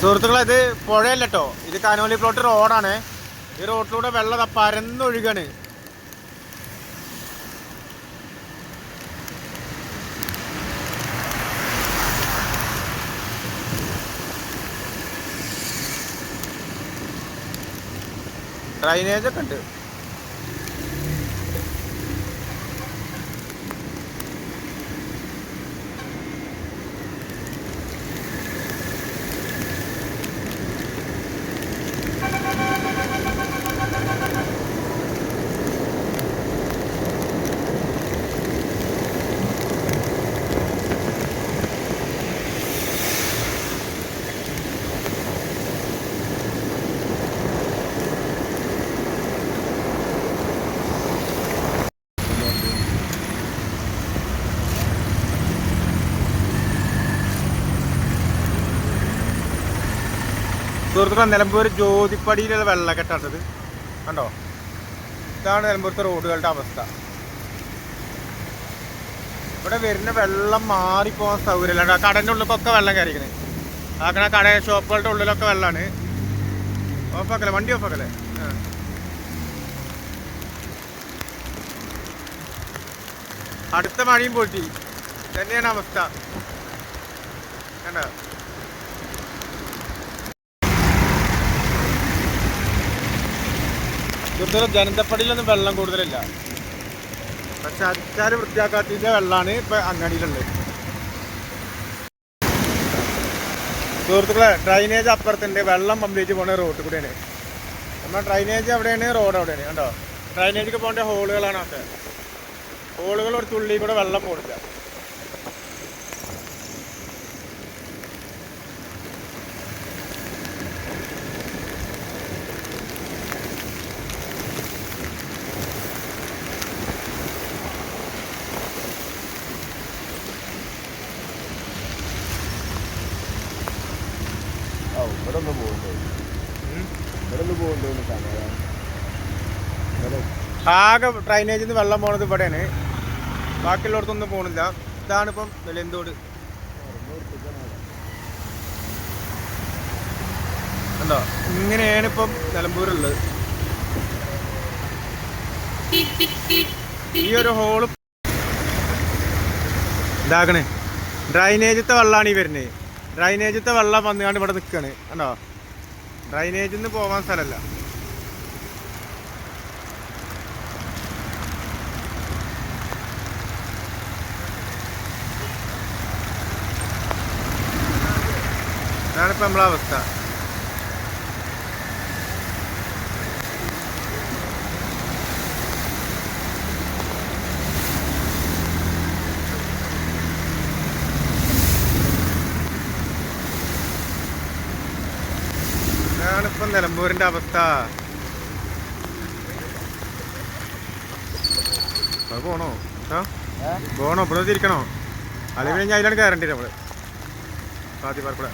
സുഹൃത്തുക്കളെ, ഇത് പുഴയല്ല കേട്ടോ, ഇത് കനോലി പ്ലോട്ട് റോഡാണ്. ഈ റോഡിലൂടെ വെള്ളം പരന്നൊഴുകാണ്. ഡ്രൈനേജ് ഒക്കെ ഉണ്ട്. സുഹൃത്തുക്കളെ, നിലമ്പൂർ ജ്യോതിപ്പടിയിലുള്ള വെള്ളക്കെട്ടാണത് കണ്ടോ. ഇതാണ് നിലമ്പൂരത്തെ റോഡുകളുടെ അവസ്ഥ. ഇവിടെ വരുന്ന വെള്ളം മാറിപ്പോകാൻ സൗകര്യമില്ല. കടൻ്റെ ഉള്ളിലൊക്കെ വെള്ളം കയറിക്കണേ. ആക്കണ കട ഷോപ്പുകളുടെ ഉള്ളിലൊക്കെ വെള്ളമാണ്. ഓഫാക്കല്ലേ, വണ്ടി ഓഫാക്കല്ലേ. അടുത്ത മഴയും പോറ്റി തന്നെയാണ് അവസ്ഥ കണ്ടോ. കൂടുതലും ജനതപ്പടിയിലൊന്നും വെള്ളം കൂടുതലില്ല. പക്ഷെ അച്ചാർ വൃത്തിയാക്കാത്തതിൻ്റെ വെള്ളമാണ് ഇപ്പം അങ്ങാടിയിലുള്ളത്. സുഹൃത്തുക്കളെ, ഡ്രൈനേജ് അപ്പുറത്തുണ്ട്. വെള്ളം കംപ്ലീറ്റ് പോകുന്ന റോഡിൽ കൂടെയാണ്. നമ്മൾ ഡ്രൈനേജ് അവിടെയാണ്, റോഡ് അവിടെയാണ് കണ്ടോ. ഡ്രൈനേജൊക്കെ പോകേണ്ട ഹോളുകളാണ് ഒക്കെ. ഹോളുകൾ ഒരു തുള്ളി കൂടെ വെള്ളം പോകില്ല. ആകെ ഡ്രൈനേജിൽ നിന്ന് വെള്ളം പോണത് ഇവിടെയാണ്. ബാക്കിയുള്ളടത്തൊന്നും പോണില്ല. ഇതാണിപ്പം നിലന്തോട് കണ്ടോ. ഇങ്ങനെയാണ് ഇപ്പം നിലമ്പൂരുള്ളത്. ഈ ഒരു ഹോള് ഇതാക്കണേ. ഡ്രൈനേജത്തെ വെള്ളമാണ് ഈ വരുന്നത്. ഡ്രൈനേജത്തെ വെള്ളം വന്നുകൊണ്ട് ഇവിടെ നിൽക്കുകയാണ് കണ്ടോ. ഡ്രൈനേജിൽ നിന്ന് പോകാൻ സ്ഥലമല്ല. ഇതാണിപ്പോൾ നമ്മളെ അവസ്ഥ. ഇതാണിപ്പം നിലമ്പൂരിൻ്റെ അവസ്ഥ. അത് പോണോ പോണോ ഇവിടെ തിരിക്കണോ? അല്ലെങ്കിൽ ഞാൻ അതിലാണ് കയറേണ്ടി വരും നമ്മള് പാത്തി പാർക്കൂടെ.